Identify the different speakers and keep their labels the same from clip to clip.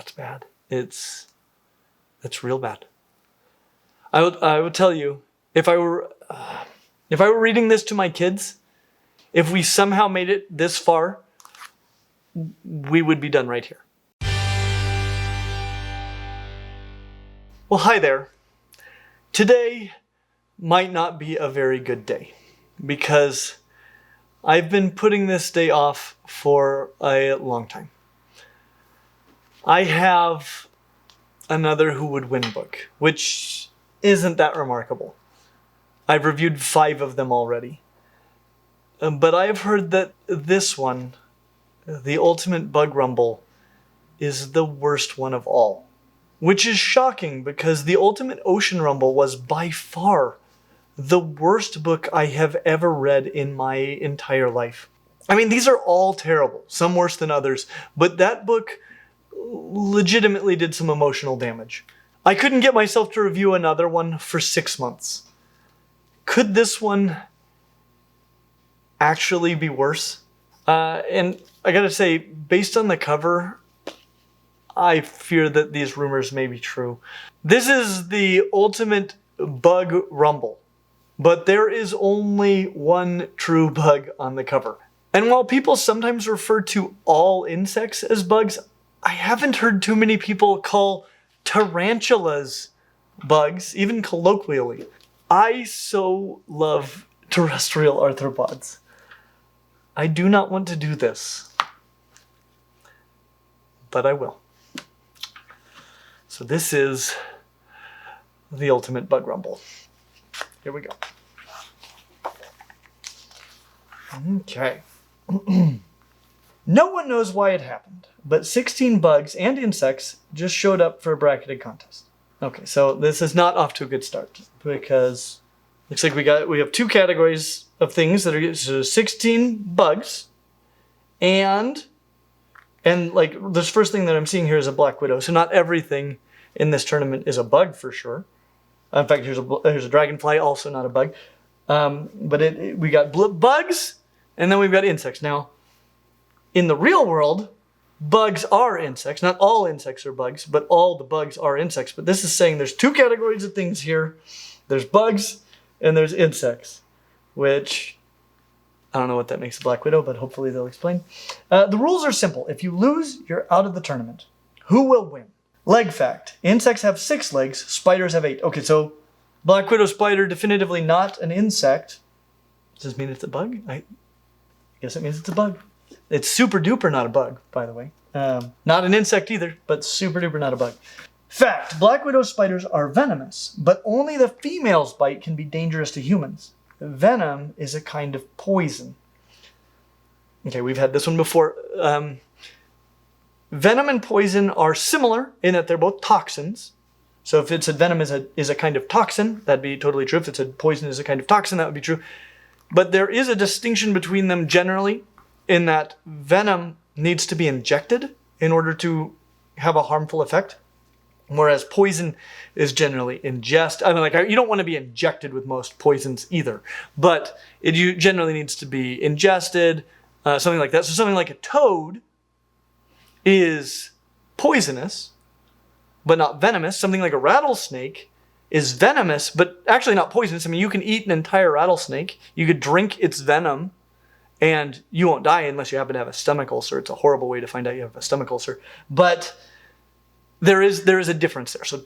Speaker 1: that's bad. It's real bad. I would tell you, if I were reading this to my kids, if we somehow made it this far, we would be done right here. Well, hi there. Today might not be a very good day because I've been putting this day off for a long time. I have another Who Would Win book, which isn't that remarkable. I've reviewed 5 of them already. But I have heard that this one, The Ultimate Bug Rumble, is the worst one of all. Which is shocking because The Ultimate Ocean Rumble was by far the worst book I have ever read in my entire life. I mean, these are all terrible, some worse than others, but that book legitimately did some emotional damage. I couldn't get myself to review another one for 6 months. Could this one actually be worse? And I gotta say, based on the cover, I fear that these rumors may be true. This is the Ultimate Bug Rumble, but there is only one true bug on the cover. And while people sometimes refer to all insects as bugs, I haven't heard too many people call tarantulas bugs, even colloquially. I so love terrestrial arthropods. I do not want to do this, but I will. So this is the Ultimate Bug Rumble. Here we go. Okay. No one knows why it happened, but 16 bugs and insects just showed up for a bracketed contest. Okay, so this is not off to a good start because looks like we have 2 categories of things that are so 16 bugs and like this first thing that I'm seeing here is a black widow. So not everything in this tournament is a bug for sure. In fact, here's a dragonfly, also not a bug. But we got bugs and then we've got insects. Now, in the real world, bugs are insects. Not all insects are bugs, but all the bugs are insects. But this is saying there's 2 categories of things here. There's bugs and there's insects, which I don't know what that makes a black widow, but hopefully they'll explain. The rules are simple. If you lose, you're out of the tournament. Who will win? Leg fact. Insects have 6 legs, spiders have 8. Okay, so black widow spider, definitively not an insect. Does this mean it's a bug? I guess it means it's a bug. It's super duper not a bug, by the way. Not an insect either, but super duper not a bug. Fact. Black widow spiders are venomous, but only the female's bite can be dangerous to humans. Venom is a kind of poison. Okay, we've had this one before. Venom and poison are similar in that they're both toxins. So if it said venom is a kind of toxin, that'd be totally true. If it said poison is a kind of toxin, that would be true. But there is a distinction between them generally in that venom needs to be injected in order to have a harmful effect. Whereas poison is generally ingest. I mean, like you don't want to be injected with most poisons either, but it generally needs to be ingested, something like that. So something like a toad is poisonous, but not venomous. Something like a rattlesnake is venomous, but actually not poisonous. I mean, you can eat an entire rattlesnake. You could drink its venom, and you won't die unless you happen to have a stomach ulcer. It's a horrible way to find out you have a stomach ulcer, but there is a difference there. So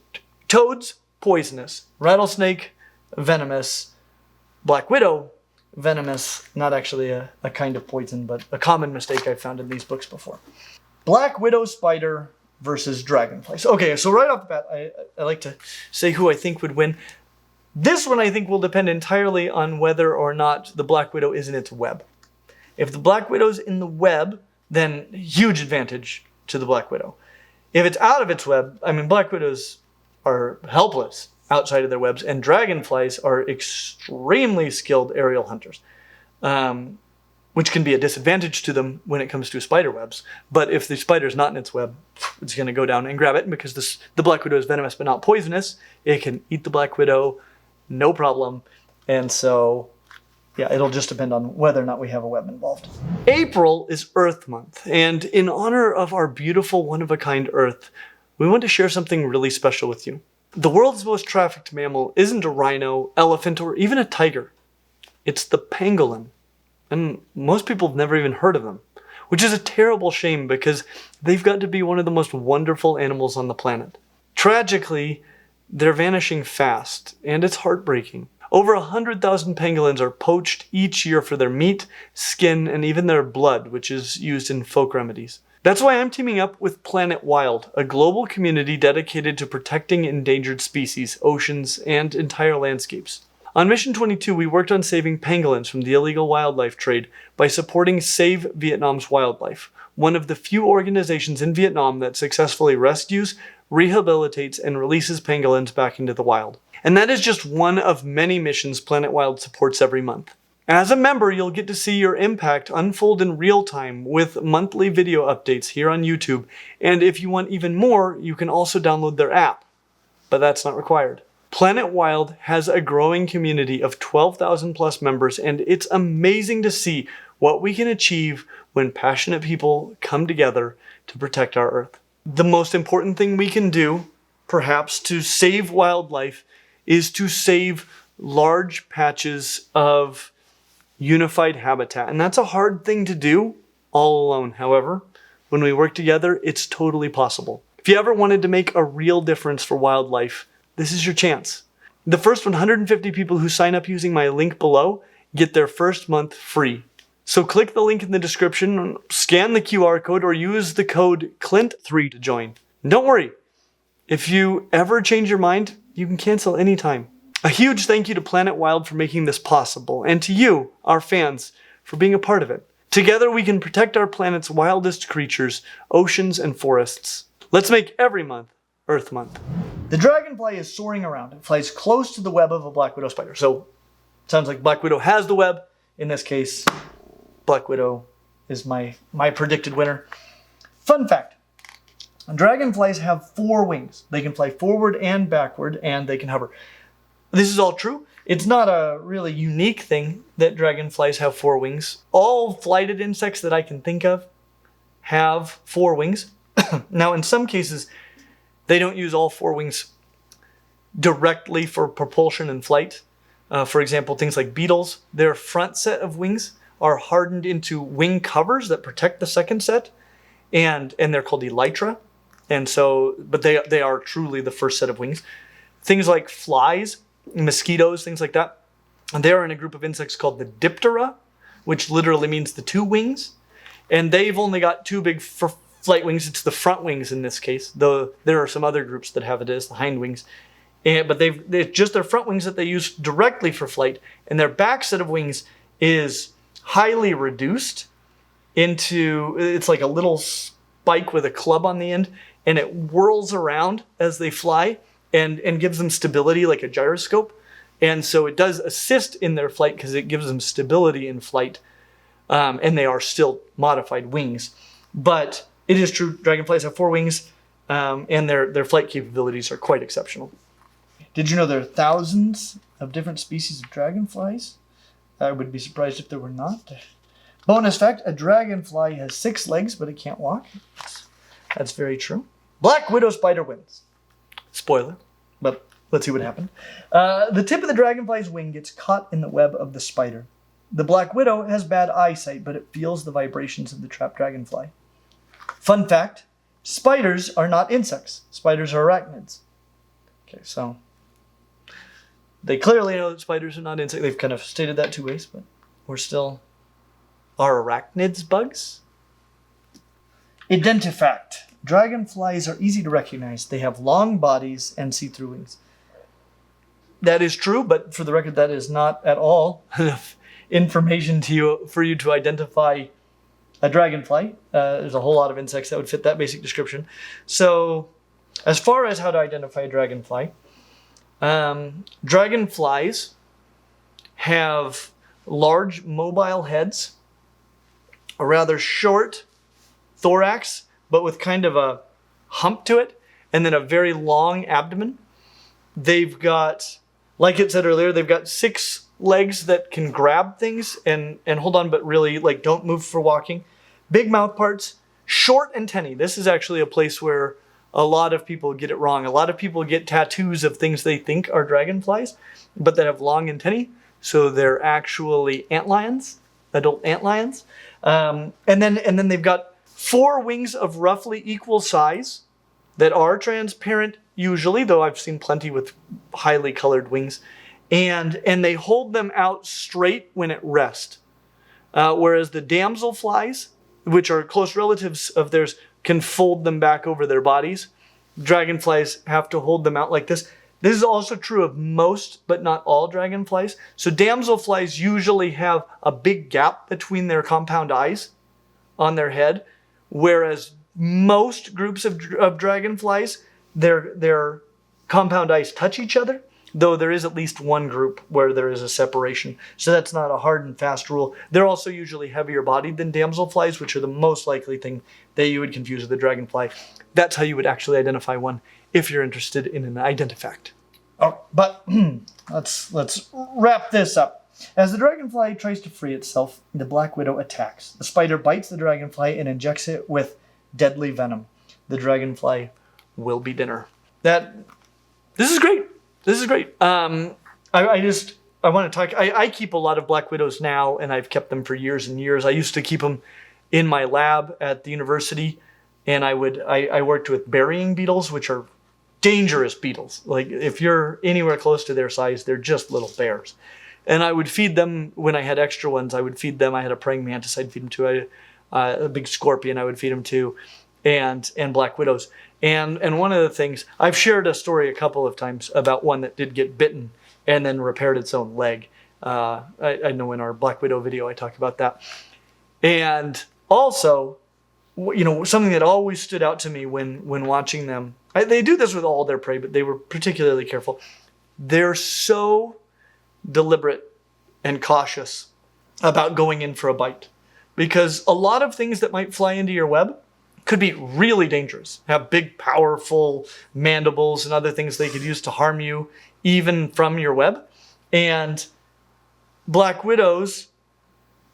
Speaker 1: toads, poisonous. Rattlesnake, venomous. Black widow, venomous. Not actually a kind of poison, but a common mistake I've found in these books before. Black widow spider versus dragonfly. So, okay, so right off the bat, I like to say who I think would win. This one I think will depend entirely on whether or not the black widow is in its web. If the black widow's in the web, then huge advantage to the black widow. If it's out of its web, I mean, black widows are helpless outside of their webs, and dragonflies are extremely skilled aerial hunters, which can be a disadvantage to them when it comes to spider webs. But if the spider's not in its web, it's going to go down and grab it, and because the black widow is venomous but not poisonous, it can eat the black widow, no problem. And so Yeah, it'll just depend on whether or not we have a web involved. April is Earth Month, and in honor of our beautiful one-of-a-kind Earth, we want to share something really special with you. The world's most trafficked mammal isn't a rhino, elephant, or even a tiger. It's the pangolin. And most people have never even heard of them, which is a terrible shame because they've got to be one of the most wonderful animals on the planet. Tragically, they're vanishing fast, and it's heartbreaking. Over 100,000 pangolins are poached each year for their meat, skin, and even their blood, which is used in folk remedies. That's why I'm teaming up with Planet Wild, a global community dedicated to protecting endangered species, oceans, and entire landscapes. On Mission 22, we worked on saving pangolins from the illegal wildlife trade by supporting Save Vietnam's Wildlife, one of the few organizations in Vietnam that successfully rescues, rehabilitates, and releases pangolins back into the wild. And that is just one of many missions Planet Wild supports every month. As a member, you'll get to see your impact unfold in real time with monthly video updates here on YouTube. And if you want even more, you can also download their app. But that's not required. Planet Wild has a growing community of 12,000 plus members, and it's amazing to see what we can achieve when passionate people come together to protect our Earth. The most important thing we can do, perhaps, to save wildlife is to save large patches of unified habitat. And that's a hard thing to do all alone. However, when we work together, it's totally possible. If you ever wanted to make a real difference for wildlife, this is your chance. The first 150 people who sign up using my link below get their first month free. So click the link in the description, scan the QR code, or use the code CLINT3 to join. And don't worry, if you ever change your mind, you can cancel anytime. A huge thank you to Planet Wild for making this possible, and to you, our fans, for being a part of it. Together we can protect our planet's wildest creatures, oceans, and forests. Let's make every month Earth Month. The dragonfly is soaring around. It flies close to the web of a black widow spider. So, it sounds like Black Widow has the web. In this case, Black Widow is my predicted winner. Fun fact. Dragonflies have 4 wings. They can fly forward and backward, and they can hover. This is all true. It's not a really unique thing that dragonflies have 4 wings. All flighted insects that I can think of have 4 wings. Now, in some cases, they don't use all 4 wings directly for propulsion and flight. For example, things like beetles, their front set of wings are hardened into wing covers that protect the second set, and they're called elytra. And so, but they are truly the first set of wings. Things like flies, mosquitoes, things like that, they are in a group of insects called the Diptera, which literally means the 2 wings. And they've only got 2 big flight wings. It's the front wings in this case, though there are some other groups that have it as the hind wings. But they're just their front wings that they use directly for flight. And their back set of wings is highly reduced into, it's like a little spike with a club on the end, and it whirls around as they fly and gives them stability like a gyroscope. And so it does assist in their flight because it gives them stability in flight. And they are still modified wings. But it is true, dragonflies have 4 wings, and their flight capabilities are quite exceptional. Did you know there are thousands of different species of dragonflies? I would be surprised if there were not. Bonus fact, a dragonfly has 6 legs, but it can't walk. That's very true. Black widow spider wins. Spoiler, but let's see what happened. The tip of the dragonfly's wing gets caught in the web of the spider. The black widow has bad eyesight, but it feels the vibrations of the trapped dragonfly. Fun fact, spiders are not insects. Spiders are arachnids. Okay, so they clearly know that spiders are not insects. They've kind of stated that 2 ways, but we're still... Are arachnids bugs? Identifact. Dragonflies are easy to recognize. They have long bodies and see-through wings. That is true, but for the record, that is not at all enough information for you to identify a dragonfly. There's a whole lot of insects that would fit that basic description. So, as far as how to identify a dragonfly, dragonflies have large mobile heads, a rather short thorax, but with kind of a hump to it, and then a very long abdomen. They've got, like it said earlier, they've got 6 legs that can grab things and hold on, but really like don't move for walking. Big mouth parts, short antennae. This is actually a place where a lot of people get it wrong. A lot of people get tattoos of things they think are dragonflies, but that have long antennae. So they're actually antlions, adult antlions. And then they've got 4 wings of roughly equal size that are transparent usually, though I've seen plenty with highly colored wings. And they hold them out straight when at rest. Whereas the damselflies, which are close relatives of theirs, can fold them back over their bodies. Dragonflies have to hold them out like this. This is also true of most, but not all dragonflies. So damselflies usually have a big gap between their compound eyes on their head, whereas most groups of dragonflies, their compound eyes touch each other, though there is at least one group where there is a separation. So that's not a hard and fast rule. They're also usually heavier bodied than damselflies, which are the most likely thing that you would confuse with a dragonfly. That's how you would actually identify one if you're interested in an identifact. Oh, but let's wrap this up. As the dragonfly tries to free itself, the black widow attacks. The spider bites the dragonfly and injects it with deadly venom. The dragonfly will be dinner. This is great. This is great. I want to talk. I keep a lot of black widows now, and I've kept them for years and years. I used to keep them in my lab at the university, and I worked with burying beetles, which are dangerous beetles. Like if you're anywhere close to their size, they're just little bears. And I would feed them when I had extra ones. I would feed them. I had a praying mantis. I'd feed them to a big scorpion. I would feed them to, and black widows. And one of the things, I've shared a story a couple of times about one that did get bitten and then repaired its own leg. I know in our black widow video I talk about that. And also, something that always stood out to me when watching them, they do this with all their prey, but they were particularly careful. They're so deliberate and cautious about going in for a bite, because a lot of things that might fly into your web could be really dangerous, have big, powerful mandibles and other things they could use to harm you, even from your web. And black widows,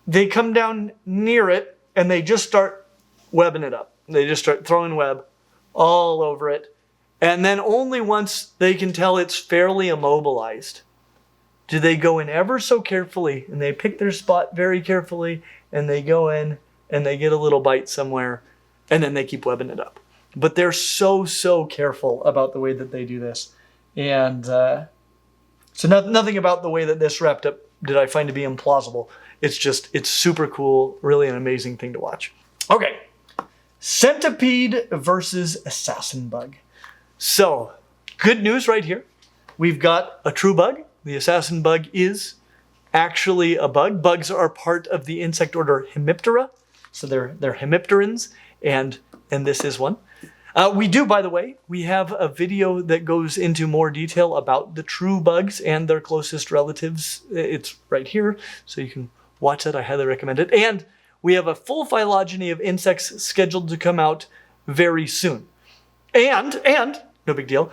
Speaker 1: they come down near it and they just start webbing it up. They just start throwing web all over it. And then only once they can tell it's fairly immobilized do they go in ever so carefully, and they pick their spot very carefully, and they go in and they get a little bite somewhere, and then they keep webbing it up. But they're so careful about the way that they do this. And so nothing about the way that this wrapped up did I find to be implausible. It's super cool, really an amazing thing to watch. Okay, centipede versus assassin bug. So, good news right here. We've got a true bug. The assassin bug is actually a bug. Bugs are part of the insect order Hemiptera. So they're hemipterans, and this is one. We do, by the way, we have a video that goes into more detail about the true bugs and their closest relatives. It's right here, so you can watch that. I highly recommend it. And we have a full phylogeny of insects scheduled to come out very soon. And no big deal,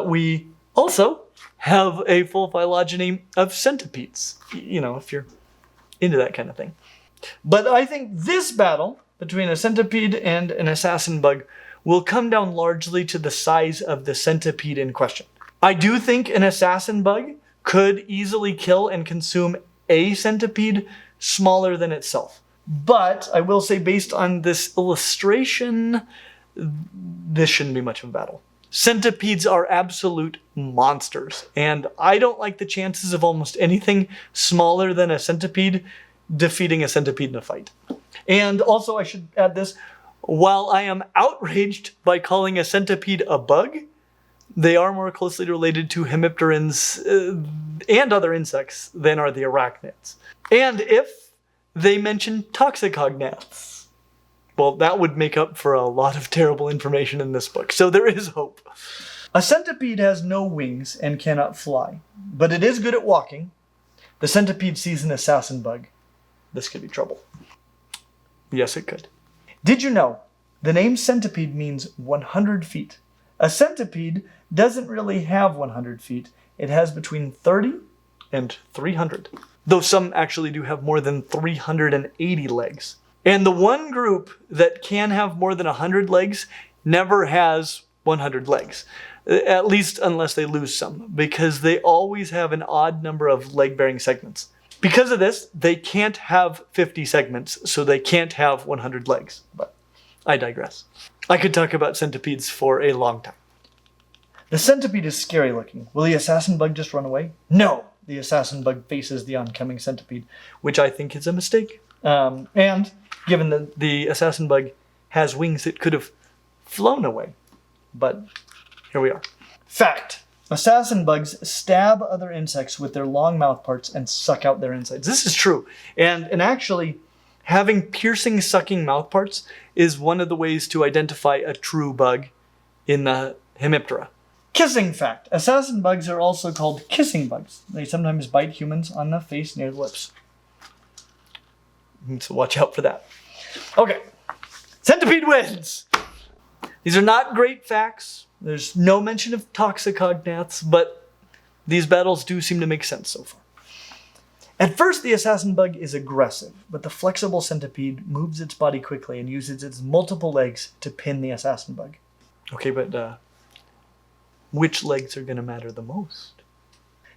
Speaker 1: we also have a full phylogeny of centipedes, if you're into that kind of thing. But I think this battle between a centipede and an assassin bug will come down largely to the size of the centipede in question. I do think an assassin bug could easily kill and consume a centipede smaller than itself. But I will say, based on this illustration, this shouldn't be much of a battle. Centipedes are absolute monsters, and I don't like the chances of almost anything smaller than a centipede defeating a centipede in a fight. And also, I should add this, while I am outraged by calling a centipede a bug, they are more closely related to hemipterans and other insects than are the arachnids. And if they mention toxicognaths, well, that would make up for a lot of terrible information in this book. So there is hope. A centipede has no wings and cannot fly, but it is good at walking. The centipede sees an assassin bug. This could be trouble. Yes, it could. Did you know the name centipede means 100 feet? A centipede doesn't really have 100 feet. It has between 30 and 300. Though some actually do have more than 380 legs. And the one group that can have more than 100 legs never has 100 legs. At least unless they lose some, because they always have an odd number of leg-bearing segments. Because of this, they can't have 50 segments, so they can't have 100 legs. But I digress. I could talk about centipedes for a long time. The centipede is scary looking. Will the assassin bug just run away? No! The assassin bug faces the oncoming centipede, which I think is a mistake. And given that the assassin bug has wings, it could have flown away. But here we are. Fact. Assassin bugs stab other insects with their long mouth parts and suck out their insides. This is true. And actually, having piercing, sucking mouth parts is one of the ways to identify a true bug in the Hemiptera. Kissing fact. Assassin bugs are also called kissing bugs. They sometimes bite humans on the face near the lips. So watch out for that. Okay. Centipede wins! These are not great facts. There's no mention of toxicognaths, but these battles do seem to make sense so far. At first, the assassin bug is aggressive, but the flexible centipede moves its body quickly and uses its multiple legs to pin the assassin bug. Okay, but which legs are going to matter the most?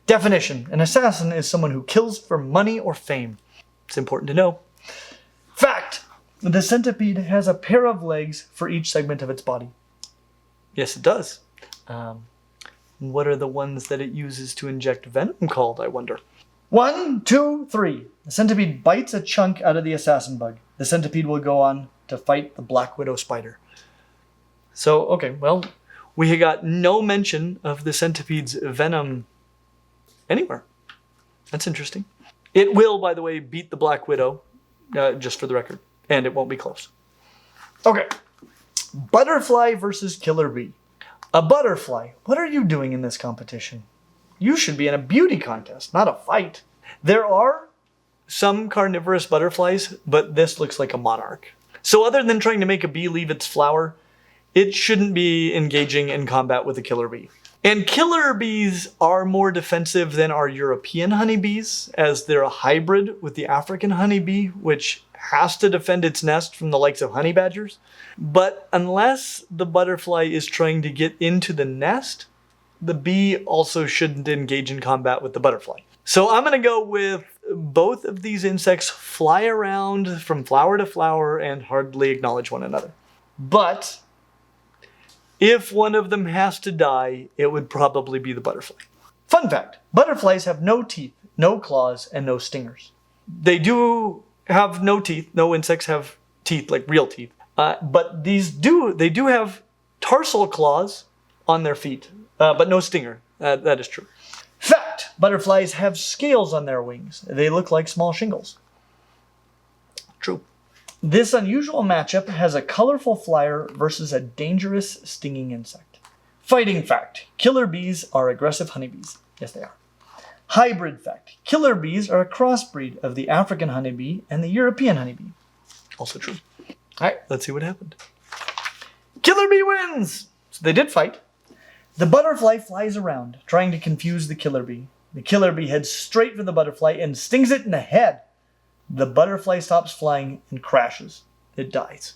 Speaker 1: Definition. An assassin is someone who kills for money or fame. It's important to know. Fact. The centipede has a pair of legs for each segment of its body. Yes, it does. What are the ones that it uses to inject venom called, I wonder? 1, 2, 3. The centipede bites a chunk out of the assassin bug. The centipede will go on to fight the black widow spider. So, okay, well, we got no mention of the centipede's venom anywhere. That's interesting. It will, by the way, beat the black widow, just for the record, and it won't be close. Okay. Butterfly versus killer bee. A butterfly. What are you doing in this competition? You should be in a beauty contest, not a fight. There are some carnivorous butterflies, but this looks like a monarch. So other than trying to make a bee leave its flower, it shouldn't be engaging in combat with a killer bee. And killer bees are more defensive than our European honeybees, as they're a hybrid with the African honeybee, which has to defend its nest from the likes of honey badgers. But unless the butterfly is trying to get into the nest, the bee also shouldn't engage in combat with the butterfly. So I'm going to go with both of these insects fly around from flower to flower and hardly acknowledge one another. But if one of them has to die, it would probably be the butterfly. Fun fact, butterflies have no teeth, no claws, and no stingers. They do have no teeth. No insects have teeth, like real teeth. But they do have tarsal claws on their feet, but no stinger. That is true. Fact, butterflies have scales on their wings. They look like small shingles. True. This unusual matchup has a colorful flyer versus a dangerous stinging insect. Fighting fact, killer bees are aggressive honeybees. Yes, they are. Hybrid fact, killer bees are a crossbreed of the African honeybee and the European honeybee. Also true. All right, let's see what happened. Killer bee wins! So they did fight. The butterfly flies around, trying to confuse the killer bee. The killer bee heads straight for the butterfly and stings it in the head. The butterfly stops flying and crashes. It dies.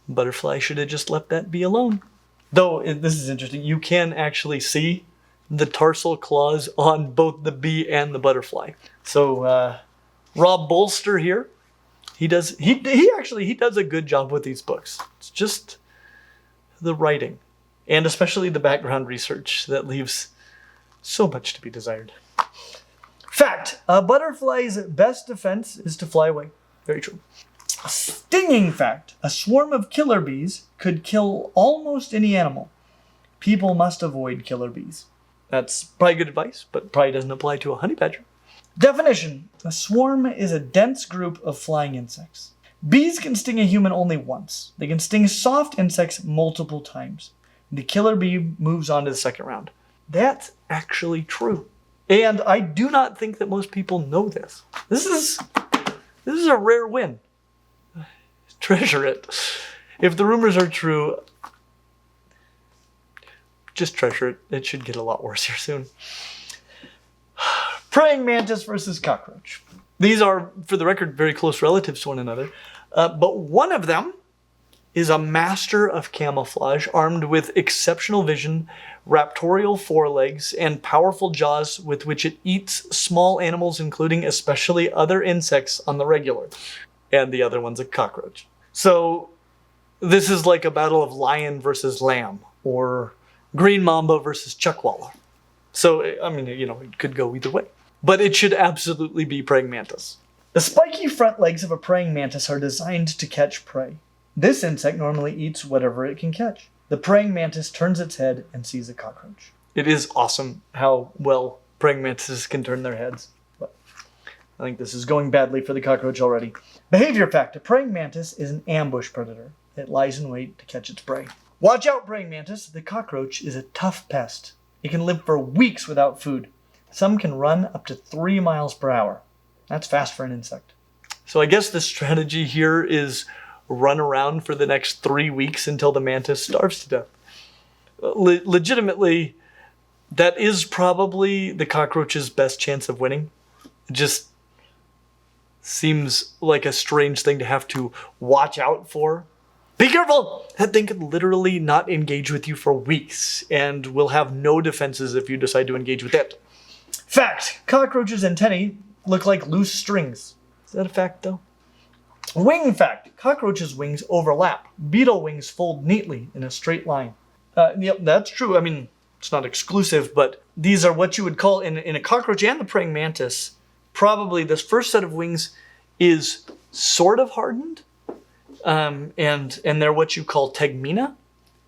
Speaker 1: Butterfly should have just left that bee alone. Though, this is interesting, you can actually see the tarsal claws on both the bee and the butterfly. So, Rob Bolster here, he does a good job with these books. It's just the writing, and especially the background research that leaves so much to be desired. Fact, a butterfly's best defense is to fly away. Very true. A stinging fact, a swarm of killer bees could kill almost any animal. People must avoid killer bees. That's probably good advice, but probably doesn't apply to a honey badger. Definition, a swarm is a dense group of flying insects. Bees can sting a human only once. They can sting soft insects multiple times. The killer bee moves on to the second round. That's actually true. And I do not think that most people know this. This is a rare win. Treasure it. If the rumors are true, just treasure it. It should get a lot worse here soon. Praying mantis versus cockroach. These are, for the record, very close relatives to one another. But one of them is a master of camouflage, armed with exceptional vision, raptorial forelegs, and powerful jaws with which it eats small animals, including especially other insects on the regular. And the other one's a cockroach. So this is like a battle of lion versus lamb, or green mamba versus chuckwalla. So, I mean, it could go either way. But it should absolutely be praying mantis. The spiky front legs of a praying mantis are designed to catch prey. This insect normally eats whatever it can catch. The praying mantis turns its head and sees a cockroach. It is awesome how well praying mantises can turn their heads. But I think this is going badly for the cockroach already. Behavior fact. A praying mantis is an ambush predator. It lies in wait to catch its prey. Watch out, praying mantis. The cockroach is a tough pest. It can live for weeks without food. Some can run up to 3 miles per hour. That's fast for an insect. So I guess the strategy here is run around for the next 3 weeks until the mantis starves to death. Legitimately, that is probably the cockroach's best chance of winning. It just seems like a strange thing to have to watch out for. Be careful! That thing could literally not engage with you for weeks and will have no defenses if you decide to engage with it. Fact! Cockroaches' antennae look like loose strings. Is that a fact, though? Wing fact. Cockroaches' wings overlap. Beetle wings fold neatly in a straight line. Yep, that's true. I mean, it's not exclusive, but these are what you would call, in a cockroach and the praying mantis, probably this first set of wings is sort of hardened, and they're what you call tegmina,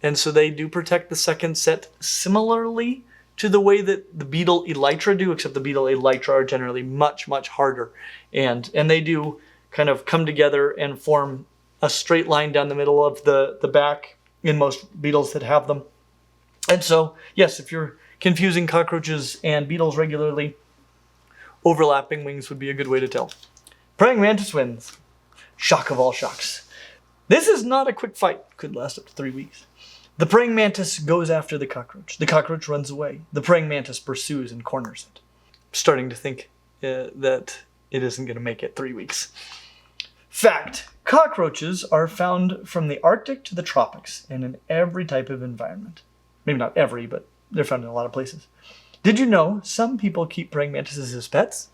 Speaker 1: and so they do protect the second set similarly to the way that the beetle elytra do, except the beetle elytra are generally much, much harder, and they do kind of come together and form a straight line down the middle of the back in most beetles that have them. And so, yes, if you're confusing cockroaches and beetles regularly, overlapping wings would be a good way to tell. Praying mantis wins. Shock of all shocks. This is not a quick fight. Could last up to 3 weeks. The praying mantis goes after the cockroach. The cockroach runs away. The praying mantis pursues and corners it. Starting to think that it isn't going to make it 3 weeks. Fact. Cockroaches are found from the Arctic to the tropics and in every type of environment. Maybe not every, but they're found in a lot of places. Did you know some people keep praying mantises as pets?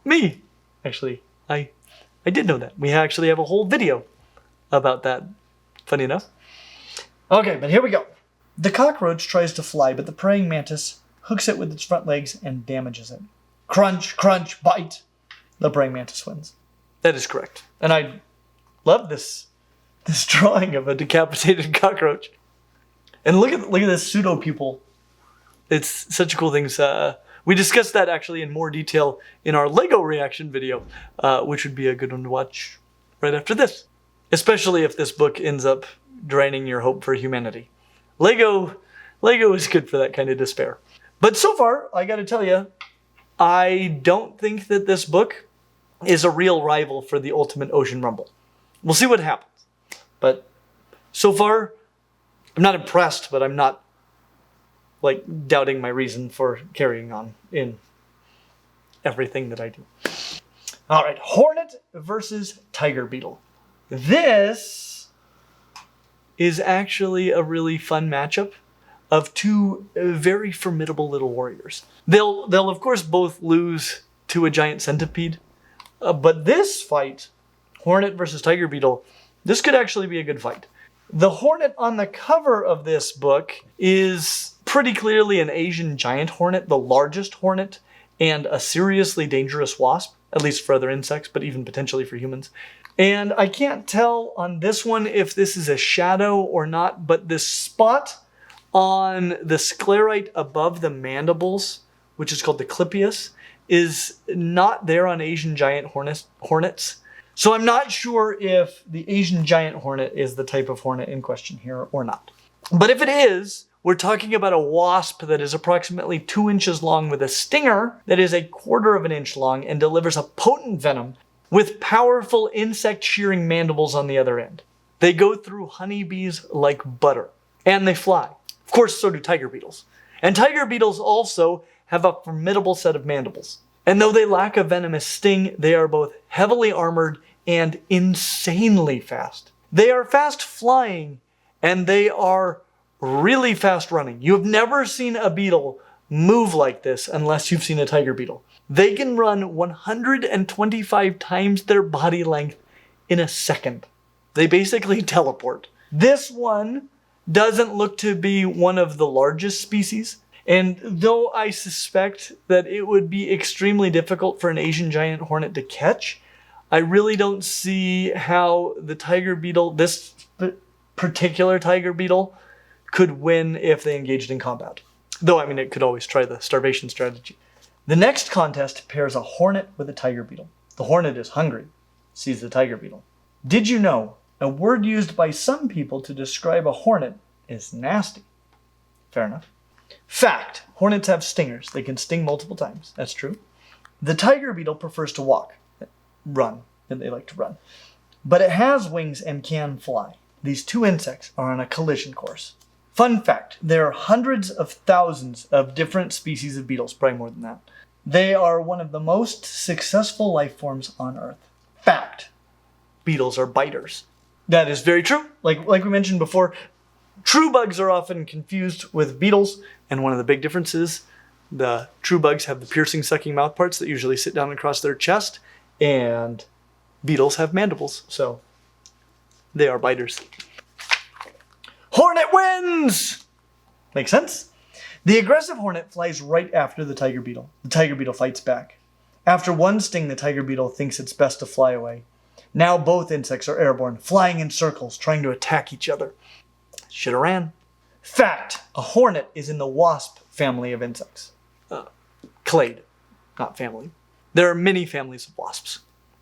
Speaker 1: Me! Actually, I did know that. We actually have a whole video about that. Funny enough. Okay, but here we go. The cockroach tries to fly, but the praying mantis hooks it with its front legs and damages it. Crunch, crunch, bite. The praying mantis wins. That is correct. And I love this drawing of a decapitated cockroach. And look at this pseudo-pupil. It's such a cool thing. We discussed that actually in more detail in our Lego reaction video, which would be a good one to watch right after this. Especially if this book ends up draining your hope for humanity. Lego is good for that kind of despair. But so far, I gotta tell you, I don't think that this book is a real rival for the Ultimate Ocean Rumble. We'll see what happens. But so far, I'm not impressed, but I'm not doubting my reason for carrying on in everything that I do. All right, Hornet versus Tiger Beetle. This is actually a really fun matchup of two very formidable little warriors. They'll of course both lose to a giant centipede, but this fight, Hornet versus Tiger Beetle, this could actually be a good fight. The hornet on the cover of this book is pretty clearly an Asian giant hornet, the largest hornet, and a seriously dangerous wasp, at least for other insects, but even potentially for humans. And I can't tell on this one if this is a shadow or not, but this spot on the sclerite above the mandibles, which is called the clypeus, is not there on Asian giant hornets. So I'm not sure if the Asian giant hornet is the type of hornet in question here or not. But if it is, we're talking about a wasp that is approximately 2 inches long with a stinger that is 1/4 inch long and delivers a potent venom with powerful insect-shearing mandibles on the other end. They go through honeybees like butter. And they fly. Of course, so do tiger beetles. And tiger beetles also have a formidable set of mandibles. And though they lack a venomous sting, they are both heavily armored and insanely fast. They are fast flying, and they are really fast running. You have never seen a beetle move like this unless you've seen a tiger beetle. They can run 125 times their body length in a second. They basically teleport. This one doesn't look to be one of the largest species, and though I suspect that it would be extremely difficult for an Asian giant hornet to catch, I really don't see how the tiger beetle, this particular tiger beetle, could win if they engaged in combat. Though, I mean, it could always try the starvation strategy. The next contest pairs a hornet with a tiger beetle. The hornet is hungry, sees the tiger beetle. Did you know a word used by some people to describe a hornet is nasty? Fair enough. Fact, hornets have stingers. They can sting multiple times. That's true. The tiger beetle prefers to walk, run, and they like to run. But it has wings and can fly. These two insects are on a collision course. Fun fact, there are hundreds of thousands of different species of beetles, probably more than that. They are one of the most successful life forms on Earth. Fact, beetles are biters. That is very true. Like we mentioned before, true bugs are often confused with beetles, and one of the big differences, the true bugs have the piercing, sucking mouth parts that usually sit down across their chest, and beetles have mandibles, so they are biters. Hornet wins! Makes sense? The aggressive hornet flies right after the tiger beetle. The tiger beetle fights back. After one sting, the tiger beetle thinks it's best to fly away. Now both insects are airborne, flying in circles, trying to attack each other. Shoulda ran. Fact, a hornet is in the wasp family of insects. Clade, not family. There are many families of wasps.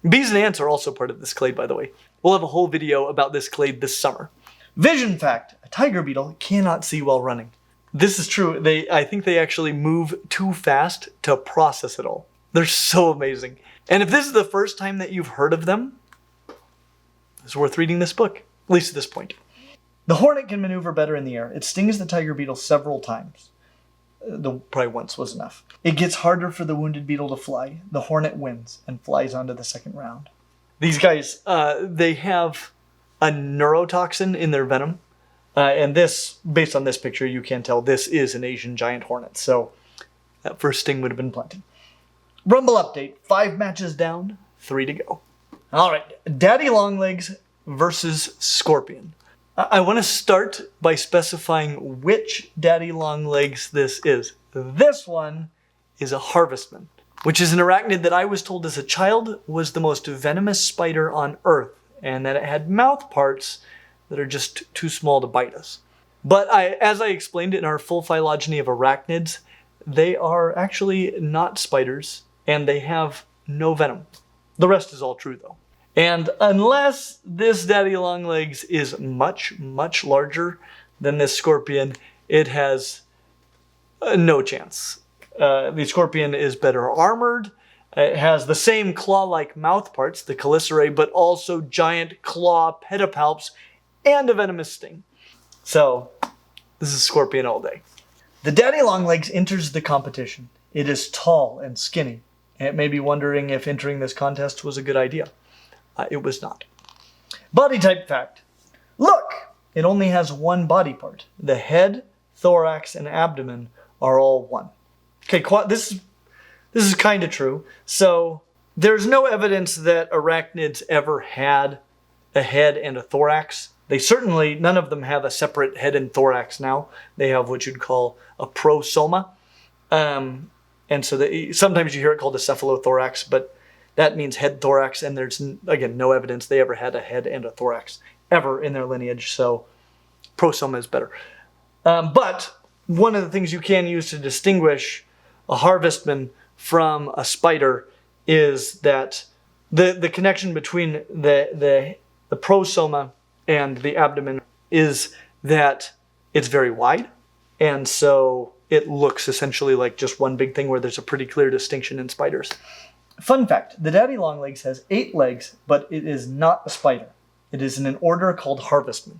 Speaker 1: Bees and ants are also part of this clade, by the way. We'll have a whole video about this clade this summer. Vision fact, a tiger beetle cannot see while running. This is true. I think they actually move too fast to process it all. They're so amazing. And if this is the first time that you've heard of them, it's worth reading this book, at least at this point. The hornet can maneuver better in the air. It stings the tiger beetle several times. Probably once was enough. It gets harder for the wounded beetle to fly. The hornet wins and flies on to the second round. These guys, they have a neurotoxin in their venom. And this, based on this picture, you can tell this is an Asian giant hornet. So that first sting would have been plenty. Rumble update. 5 matches down, 3 to go. All right. Daddy Longlegs versus Scorpion. I want to start by specifying which Daddy Longlegs this is. This one is a harvestman, which is an arachnid that I was told as a child was the most venomous spider on Earth, and that it had mouth parts that are just too small to bite us. But as I explained in our full phylogeny of arachnids, they are actually not spiders, and they have no venom. The rest is all true, though. And unless this Daddy Longlegs is much, much larger than this scorpion, it has no chance. The scorpion is better armored. It has the same claw-like mouth parts, the chelicerae, but also giant claw pedipalps and a venomous sting. So, this is scorpion all day. The Daddy Longlegs enters the competition. It is tall and skinny. And it may be wondering if entering this contest was a good idea. It was not. Body type fact. Look! It only has one body part. The head, thorax, and abdomen are all one. Okay, this is kind of true. So, there's no evidence that arachnids ever had a head and a thorax. They certainly, none of them have a separate head and thorax now. They have what you'd call a prosoma. And so sometimes you hear it called a cephalothorax, but that means head thorax, and there's, again, no evidence they ever had a head and a thorax ever in their lineage, so prosoma is better. But one of the things you can use to distinguish a harvestman from a spider is that the connection between the prosoma and the abdomen is that it's very wide, and so it looks essentially like just one big thing where there's a pretty clear distinction in spiders. Fun fact, the Daddy Longlegs has 8 legs, but it is not a spider. It is in an order called harvestman.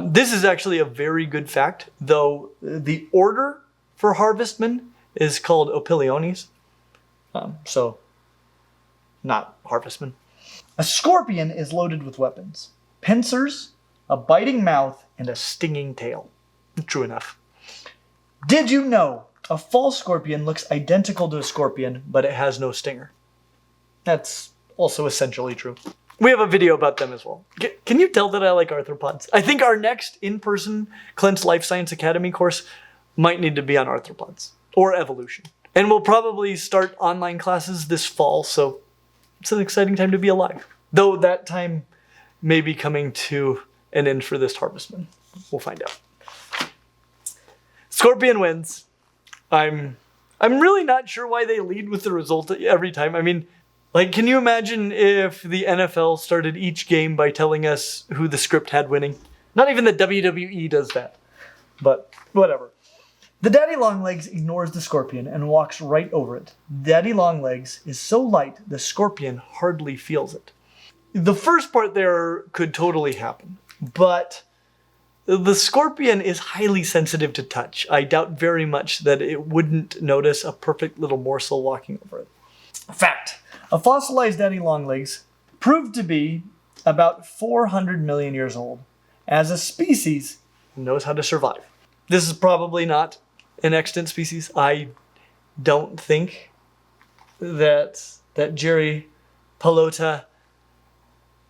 Speaker 1: This is actually a very good fact, though the order for harvestman is called opiliones. So, not harvestmen. A scorpion is loaded with weapons. Pincers, a biting mouth, and a stinging tail. True enough. Did you know a false scorpion looks identical to a scorpion, but it has no stinger? That's also essentially true. We have a video about them as well. Can you tell that I like arthropods? I think our next in-person Clint's Life Science Academy course might need to be on arthropods or evolution. And we'll probably start online classes this fall, so it's an exciting time to be alive. Though that time may be coming to an end for this harvestman. We'll find out. Scorpion wins. I'm really not sure why they lead with the result every time. I mean, like, can you imagine if the NFL started each game by telling us who the script had winning? Not even the WWE does that. But whatever. The daddy longlegs ignores the scorpion and walks right over it. Daddy longlegs is so light, the scorpion hardly feels it. The first part there could totally happen, but the scorpion is highly sensitive to touch. I doubt very much that it wouldn't notice a perfect little morsel walking over it. Fact. A fossilized daddy longlegs proved to be about 400 million years old. As a species, it knows how to survive. This is probably not an extant species. I don't think that Jerry Palota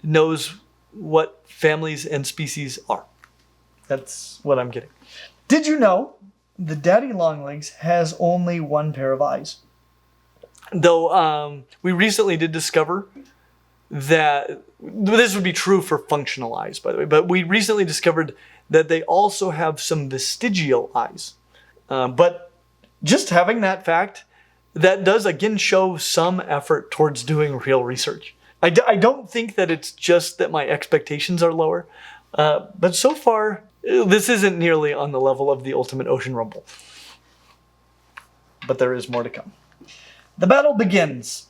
Speaker 1: knows what families and species are. That's what I'm getting. Did you know the daddy longlegs has only one pair of eyes? Though we recently did discover that, this would be true for functional eyes, by the way, but we recently discovered that they also have some vestigial eyes. But just having that fact, that does again show some effort towards doing real research. I don't think that it's just that my expectations are lower, but so far, this isn't nearly on the level of the ultimate ocean rumble. But there is more to come. The battle begins.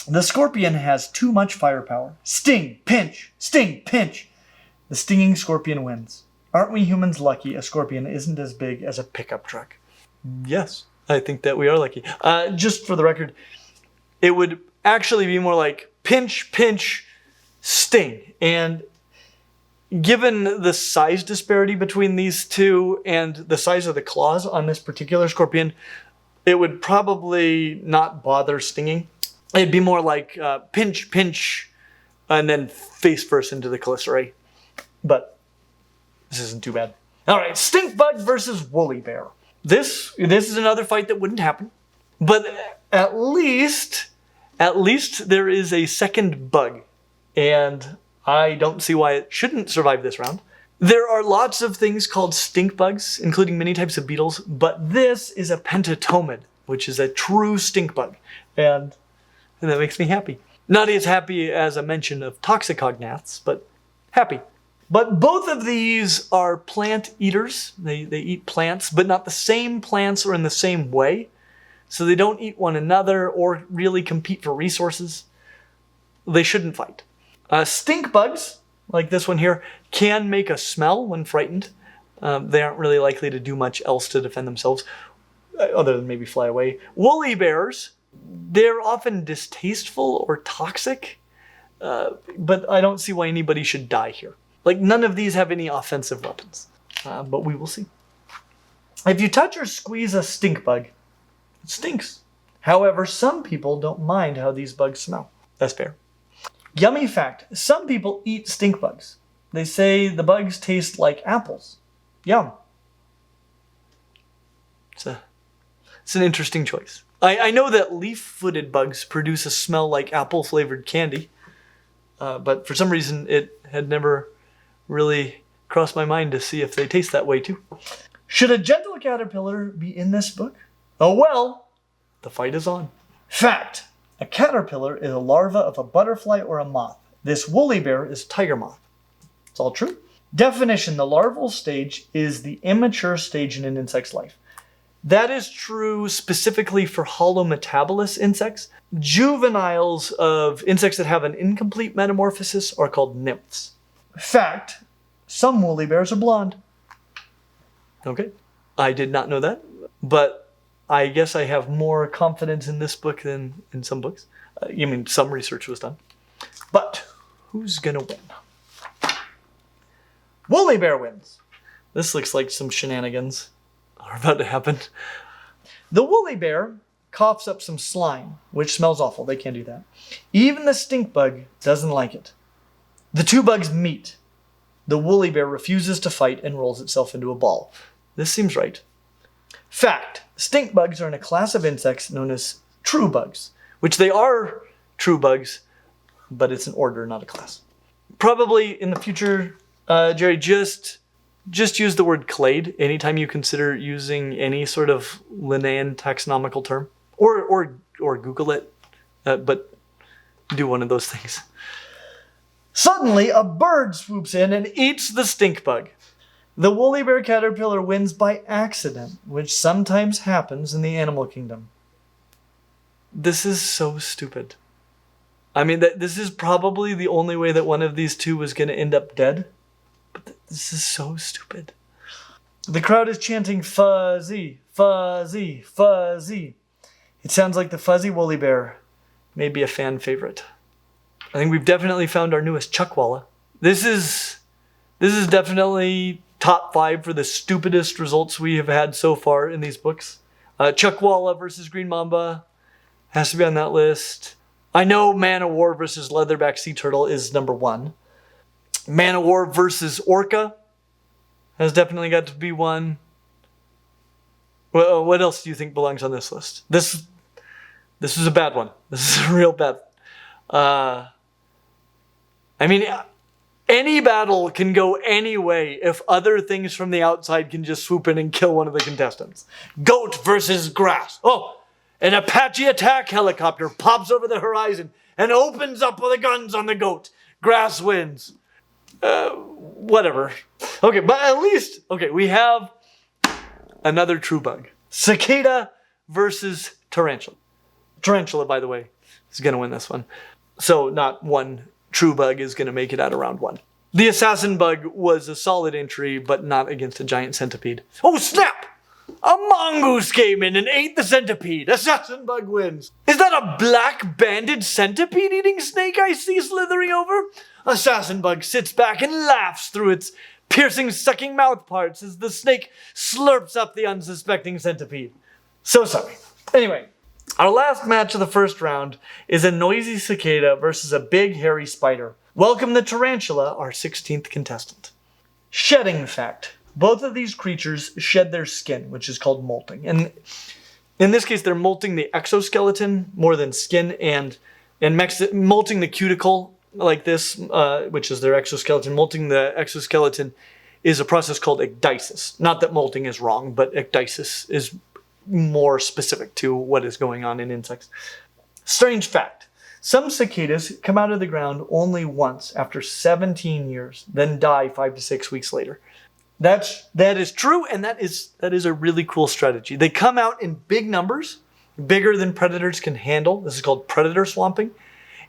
Speaker 1: The scorpion has too much firepower. Sting, pinch, sting, pinch. The stinging scorpion wins. Aren't we humans lucky a scorpion isn't as big as a pickup truck? Yes, I think that we are lucky. Just for the record, it would actually be more like pinch, pinch, sting. And given the size disparity between these two and the size of the claws on this particular scorpion, it would probably not bother stinging. It'd be more like pinch, pinch, and then face first into the chelicerae. But this isn't too bad. All right, stink bug versus woolly bear. This is another fight that wouldn't happen. But at least there is a second bug. And I don't see why it shouldn't survive this round. There are lots of things called stink bugs, including many types of beetles, but this is a pentatomid, which is a true stink bug. And that makes me happy. Not as happy as a mention of toxicognaths, but happy. But both of these are plant eaters. They eat plants, but not the same plants or in the same way. So they don't eat one another or really compete for resources. They shouldn't fight. Stink bugs, like this one here, can make a smell when frightened. They aren't really likely to do much else to defend themselves, other than maybe fly away. Woolly bears, they're often distasteful or toxic, but I don't see why anybody should die here. Like, none of these have any offensive weapons, but we will see. If you touch or squeeze a stink bug, it stinks. However, some people don't mind how these bugs smell. That's fair. Yummy fact, some people eat stink bugs. They say the bugs taste like apples. Yum. It's an interesting choice. I know that leaf-footed bugs produce a smell like apple-flavored candy, but for some reason it had never really crossed my mind to see if they taste that way too. Should a gentle caterpillar be in this book? Oh well, the fight is on. Fact. A caterpillar is a larva of a butterfly or a moth. This woolly bear is tiger moth. It's all true. Definition, the larval stage is the immature stage in an insect's life. That is true specifically for holometabolous insects. Juveniles of insects that have an incomplete metamorphosis are called nymphs. Fact, some woolly bears are blonde. Okay, I did not know that, but I guess I have more confidence in this book than in some books. Some research was done. But who's gonna win? Woolly Bear wins. This looks like some shenanigans are about to happen. The Woolly Bear coughs up some slime, which smells awful. They can't do that. Even the stink bug doesn't like it. The two bugs meet. The Woolly Bear refuses to fight and rolls itself into a ball. This seems right. Fact: stink bugs are in a class of insects known as true bugs, which they are true bugs, but it's an order, not a class. Probably in the future, Jerry, just use the word clade anytime you consider using any sort of Linnaean taxonomical term, or Google it, but do one of those things. Suddenly, a bird swoops in and eats the stink bug. The Woolly Bear caterpillar wins by accident, which sometimes happens in the animal kingdom. This is so stupid. This is probably the only way that one of these two was going to end up dead. But this is so stupid. The crowd is chanting fuzzy, fuzzy, fuzzy. It sounds like the fuzzy Woolly Bear may be a fan favorite. I think we've definitely found our newest Chuckwalla. This is definitely top 5 for the stupidest results we have had so far in these books. Chuckwalla versus Green Mamba has to be on that list. I know Man o' War versus Leatherback Sea Turtle is number 1. Man o' War versus Orca has definitely got to be 1. Well, what else do you think belongs on this list? This is a bad one. This is a real bad one. Any battle can go any way if other things from the outside can just swoop in and kill one of the contestants. Goat versus grass. Oh, an Apache attack helicopter pops over the horizon and opens up with the guns on the goat. Grass wins. Whatever. Okay, but at least, we have another true bug. Cicada versus Tarantula. Tarantula, by the way, is going to win this one. So not one true bug is going to make it out of round 1. The assassin bug was a solid entry, but not against a giant centipede. Oh, snap! A mongoose came in and ate the centipede. Assassin bug wins. Is that a black banded centipede eating snake I see slithering over? Assassin bug sits back and laughs through its piercing, sucking mouth parts as the snake slurps up the unsuspecting centipede. So sorry. Anyway, our last match of the first round is a noisy cicada versus a big hairy spider. Welcome the tarantula, our 16th contestant. Shedding fact. Both of these creatures shed their skin, which is called molting. And in this case, they're molting the exoskeleton more than skin, and molting the cuticle like this, which is their exoskeleton. Molting the exoskeleton is a process called ecdysis. Not that molting is wrong, but ecdysis is more specific to what is going on in insects. Strange fact. Some cicadas come out of the ground only once after 17 years, then die 5 to 6 weeks later. That is true, and that is a really cool strategy. They come out in big numbers, bigger than predators can handle. This is called predator swamping.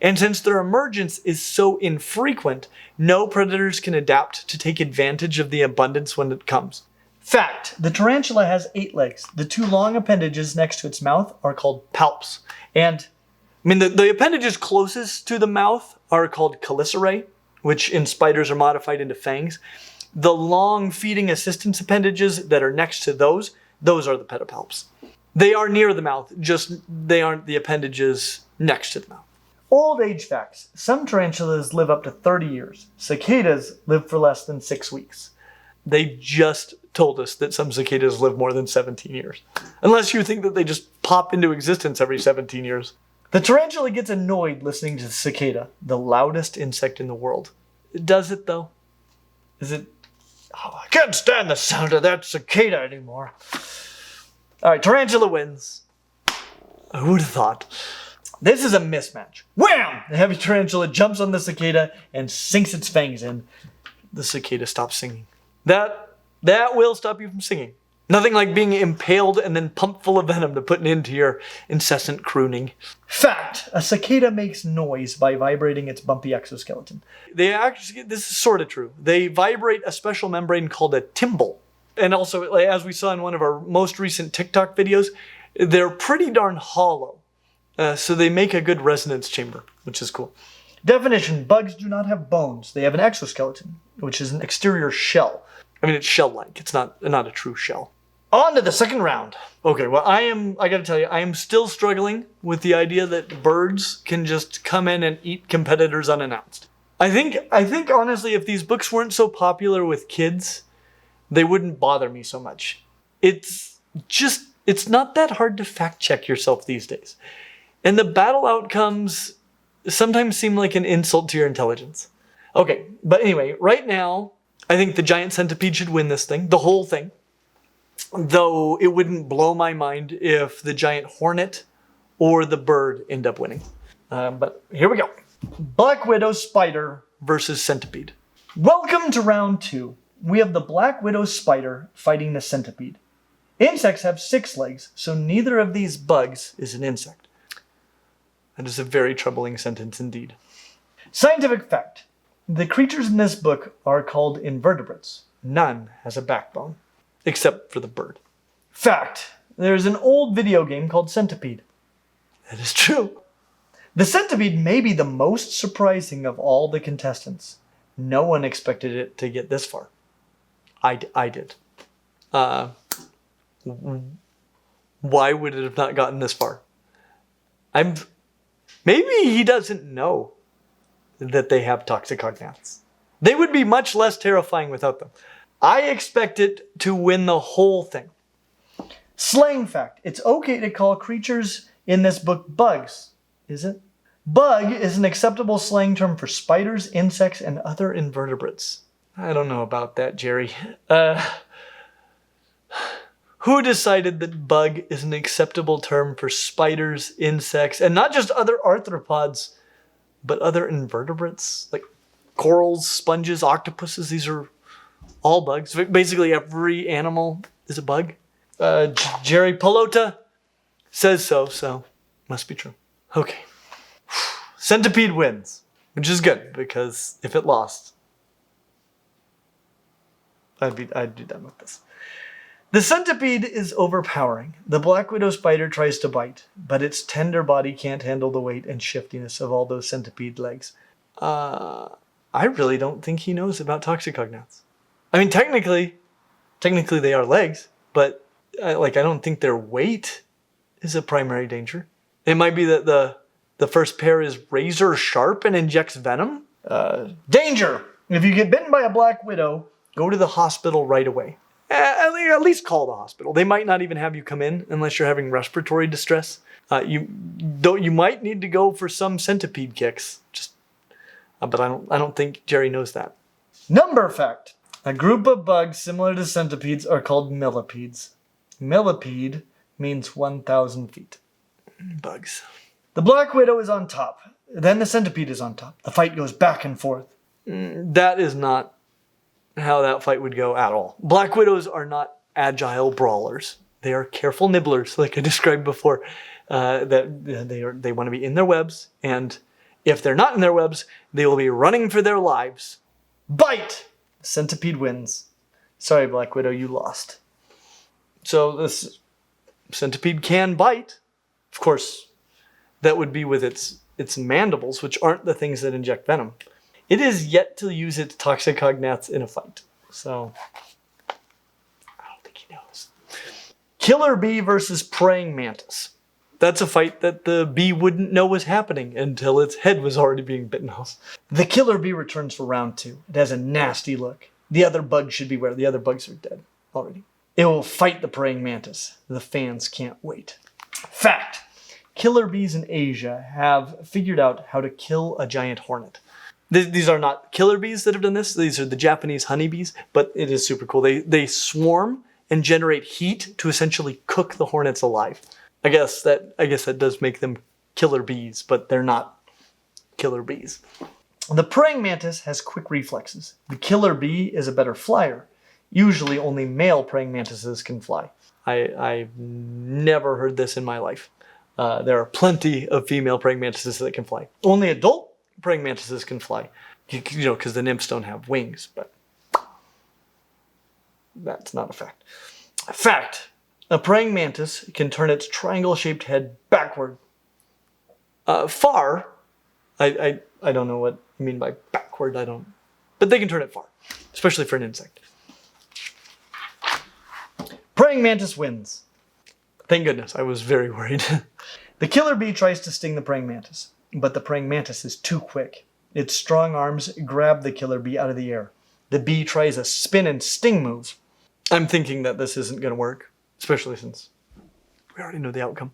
Speaker 1: And since their emergence is so infrequent, no predators can adapt to take advantage of the abundance when it comes. Fact, the tarantula has 8 legs. The 2 long appendages next to its mouth are called palps. And the appendages closest to the mouth are called chelicerae, which in spiders are modified into fangs. The long feeding assistance appendages that are next to those are the pedipalps. They are near the mouth, just they aren't the appendages next to the mouth. Old age facts. Some tarantulas live up to 30 years. Cicadas live for less than 6 weeks. They just told us that some cicadas live more than 17 years. Unless you think that they just pop into existence every 17 years. The tarantula gets annoyed listening to the cicada, the loudest insect in the world. Does it though? Is it? Oh, I can't stand the sound of that cicada anymore. Alright, tarantula wins. Who would have thought? This is a mismatch. Wham! The heavy tarantula jumps on the cicada and sinks its fangs in. The cicada stops singing. That will stop you from singing. Nothing like being impaled and then pumped full of venom to put an end to your incessant crooning. Fact, a cicada makes noise by vibrating its bumpy exoskeleton. This is sort of true. They vibrate a special membrane called a timbal. And also, as we saw in one of our most recent TikTok videos, They're pretty darn hollow, so they make a good resonance chamber, which is cool. Definition: bugs do not have bones. They have an exoskeleton, which is an exterior shell. I mean, it's shell-like. It's not a true shell. On to the second round. Okay, well, I gotta tell you, I am still struggling with the idea that birds can just come in and eat competitors unannounced. I think honestly, if these books weren't so popular with kids, they wouldn't bother me so much. It's not that hard to fact check yourself these days. And the battle outcomes sometimes seem like an insult to your intelligence. Okay, but anyway, right now, I think the giant centipede should win this thing, the whole thing. Though it wouldn't blow my mind if the giant hornet or the bird end up winning. But here we go. Black widow spider versus centipede. Welcome to round 2. We have the black widow spider fighting the centipede. Insects have 6 legs, so neither of these bugs is an insect. That is a very troubling sentence indeed. Scientific fact. The creatures in this book are called invertebrates. None has a backbone, except for the bird. Fact. There's an old video game called Centipede. That is true. The centipede may be the most surprising of all the contestants. No one expected it to get this far. I did. Why would it have not gotten this far? Maybe he doesn't know that they have toxicognaths. They would be much less terrifying without them. I expect it to win the whole thing. Slang fact. It's okay to call creatures in this book bugs. Is it? Bug is an acceptable slang term for spiders, insects, and other invertebrates. I don't know about that, Jerry. Who decided that bug is an acceptable term for spiders, insects, and not just other arthropods, but other invertebrates? Like corals, sponges, octopuses, these are all bugs. Basically every animal is a bug. Jerry Pelota says so must be true. Okay. Centipede wins, which is good, because if it lost, I'd be done with this. The centipede is overpowering. The black widow spider tries to bite, but its tender body can't handle the weight and shiftiness of all those centipede legs. I really don't think he knows about toxicognaths. I mean, technically they are legs, but I don't think their weight is a primary danger. It might be that the first pair is razor sharp and injects venom. Danger! If you get bitten by a black widow, go to the hospital right away. At least call the hospital. They might not even have you come in unless you're having respiratory distress. You might need to go for some centipede kicks. But I don't think Jerry knows that. Number fact. A group of bugs similar to centipedes are called millipedes. Millipede means 1,000 feet. Bugs. The black widow is on top. Then the centipede is on top. The fight goes back and forth. That is not how that fight would go at all. Black widows are not agile brawlers. They are careful nibblers, like I described before. That they want to be in their webs, and if they're not in their webs, they will be running for their lives. Bite! Centipede wins. Sorry, Black Widow, you lost. So this centipede can bite. Of course, that would be with its mandibles, which aren't the things that inject venom. It is yet to use its toxicognaths in a fight. So, I don't think he knows. Killer bee versus praying mantis. That's a fight that the bee wouldn't know was happening until its head was already being bitten off. The killer bee returns for round 2. It has a nasty look. The other bugs should beware. The other bugs are dead already. It will fight the praying mantis. The fans can't wait. Fact. Killer bees in Asia have figured out how to kill a giant hornet. These are not killer bees that have done this. These are the Japanese honeybees, but it is super cool. They swarm and generate heat to essentially cook the hornets alive. I guess that does make them killer bees, but they're not killer bees. The praying mantis has quick reflexes. The killer bee is a better flyer. Usually only male praying mantises can fly. I've never heard this in my life. There are plenty of female praying mantises that can fly. Only adult praying mantises can fly, because the nymphs don't have wings, but that's not a fact. Fact. A praying mantis can turn its triangle-shaped head backward. Far, I don't know what you mean by backward, but they can turn it far, especially for an insect. Praying mantis wins. Thank goodness, I was very worried. The killer bee tries to sting the praying mantis, but the praying mantis is too quick. Its strong arms grab the killer bee out of the air. The bee tries a spin and sting move. I'm thinking that this isn't going to work, especially since we already know the outcome.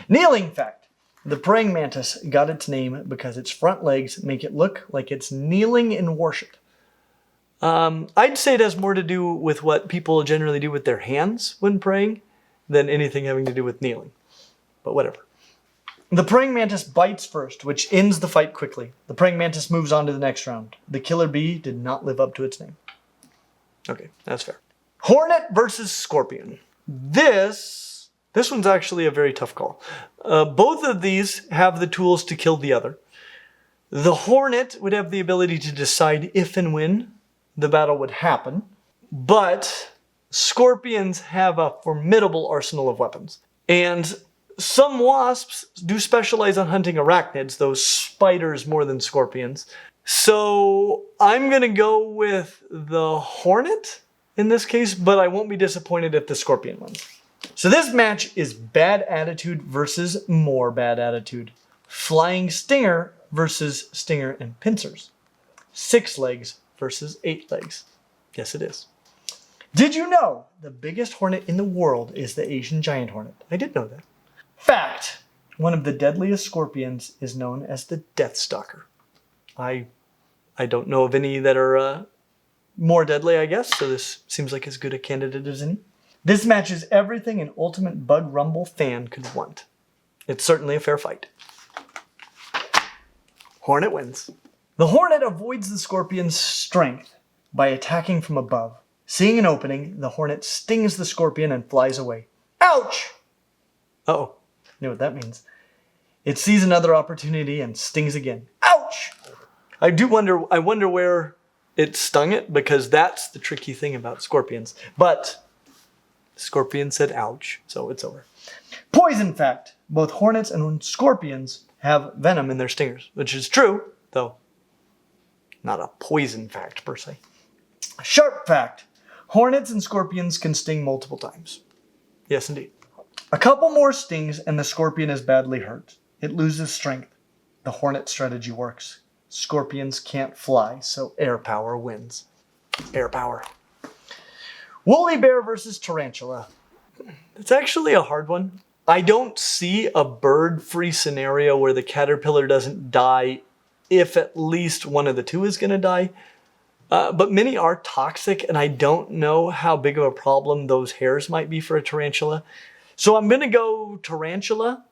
Speaker 1: Kneeling fact. The praying mantis got its name because its front legs make it look like it's kneeling in worship. I'd say it has more to do with what people generally do with their hands when praying than anything having to do with kneeling. But whatever. The praying mantis bites first, which ends the fight quickly. The praying mantis moves on to the next round. The killer bee did not live up to its name. Okay, that's fair. Hornet versus scorpion. This one's actually a very tough call. Both of these have the tools to kill the other. The hornet would have the ability to decide if and when the battle would happen, but scorpions have a formidable arsenal of weapons. And some wasps do specialize on hunting arachnids, those spiders more than scorpions. So I'm going to go with the hornet in this case, but I won't be disappointed if the scorpion wins. So this match is bad attitude versus more bad attitude. Flying stinger versus stinger and pincers. 6 legs versus 8 legs. Yes, it is. Did you know the biggest hornet in the world is the Asian giant hornet? I did know that. Fact. One of the deadliest scorpions is known as the Death Stalker. I don't know of any that are more deadly, I guess, so this seems like as good a candidate as any. This match is everything an Ultimate Bug Rumble fan could want. It's certainly a fair fight. Hornet wins. The hornet avoids the scorpion's strength by attacking from above. Seeing an opening, the hornet stings the scorpion and flies away. Ouch! Uh-oh. You know what that means. It sees another opportunity and stings again. Ouch! I wonder where it stung it, because that's the tricky thing about scorpions. But scorpion said ouch, so it's over. Poison fact. Both hornets and scorpions have venom in their stingers, which is true, though not a poison fact per se. Sharp fact. Hornets and scorpions can sting multiple times. Yes, indeed. A couple more stings and the scorpion is badly hurt. It loses strength. The hornet strategy works. Scorpions can't fly, so air power wins. Air power. Woolly bear versus tarantula. It's actually a hard one. I don't see a bird-free scenario where the caterpillar doesn't die if at least one of the two is going to die. But many are toxic, and I don't know how big of a problem those hairs might be for a tarantula. So I'm going to go tarantula,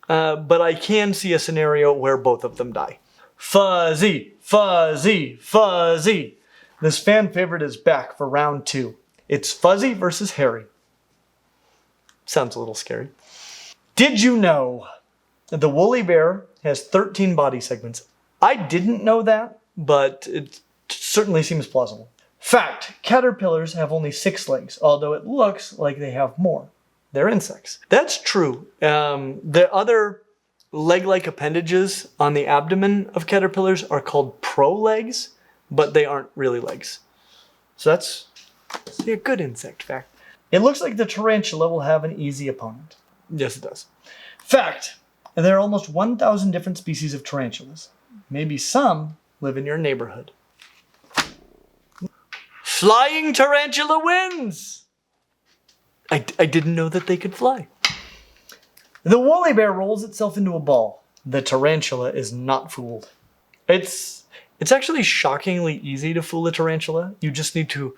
Speaker 1: but I can see a scenario where both of them die. Fuzzy, fuzzy, fuzzy. This fan favorite is back for round 2. It's Fuzzy versus Hairy. Sounds a little scary. Did you know that the woolly bear has 13 body segments? I didn't know that, but it certainly seems plausible. Fact, caterpillars have only 6 legs, although it looks like they have more. They're insects. That's true. The other leg-like appendages on the abdomen of caterpillars are called prolegs, but they aren't really legs. So that's a good insect fact. It looks like the tarantula will have an easy opponent. Yes, it does. Fact, there are almost 1,000 different species of tarantulas. Maybe some live in your neighborhood. Flying tarantula wins! I didn't know that they could fly. The woolly bear rolls itself into a ball. The tarantula is not fooled. It's actually shockingly easy to fool a tarantula. You just need to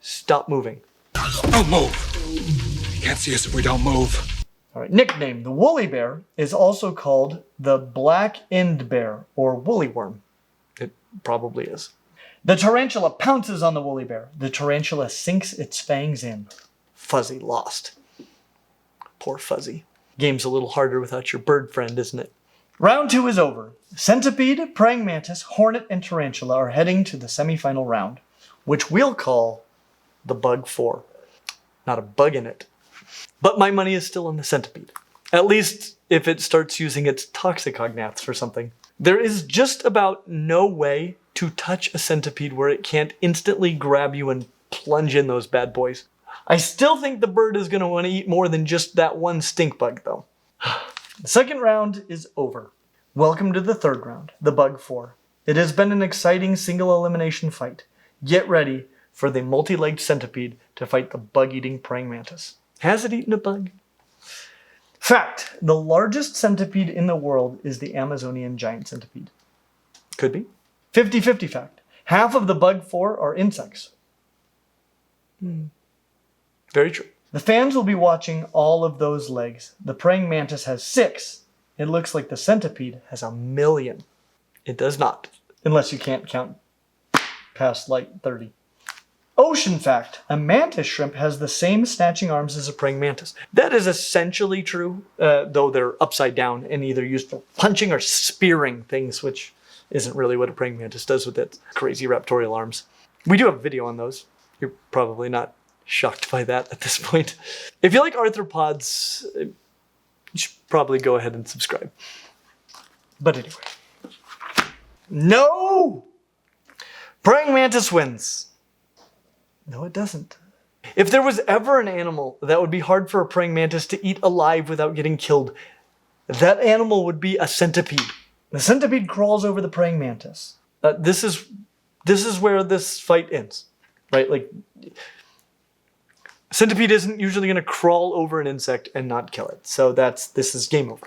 Speaker 1: stop moving.
Speaker 2: Don't move. You can't see us if we don't move.
Speaker 1: All right, nickname. The woolly bear is also called the black-end bear or woolly worm. It probably is. The tarantula pounces on the woolly bear. The tarantula sinks its fangs in. Fuzzy lost. Poor Fuzzy. Game's a little harder without your bird friend, isn't it? Round 2 is over. Centipede, praying mantis, hornet, and tarantula are heading to the semifinal round, which we'll call the Bug 4. Not a bug in it, But my money is still on the centipede. At least if it starts using its toxicognaths for something. There is just about no way to touch a centipede where it can't instantly grab you and plunge in those bad boys. I still think the bird is going to want to eat more than just that one stink bug, though. The second round is over. Welcome to the third round, the Bug 4. It has been an exciting single elimination fight. Get ready for the multi-legged centipede to fight the bug-eating praying mantis. Has it eaten a bug? Fact, the largest centipede in the world is the Amazonian giant centipede. Could be. 50-50 fact. Half of the Bug 4 are insects. Very true. The fans will be watching all of those legs. The praying mantis has 6. It looks like the centipede has 1 million. It does not. Unless you can't count past like 30. Ocean fact. A mantis shrimp has the same snatching arms as a praying mantis. That is essentially true, though they're upside down and either used for punching or spearing things, which isn't really what a praying mantis does with its crazy raptorial arms. We do have a video on those. You're probably not shocked by that at this point. If you like arthropods, you should probably go ahead and subscribe. But anyway. No! Praying mantis wins. No, it doesn't. If there was ever an animal that would be hard for a praying mantis to eat alive without getting killed, that animal would be a centipede. The centipede crawls over the praying mantis. This is where this fight ends, right? Like, centipede isn't usually going to crawl over an insect and not kill it. So this is game over.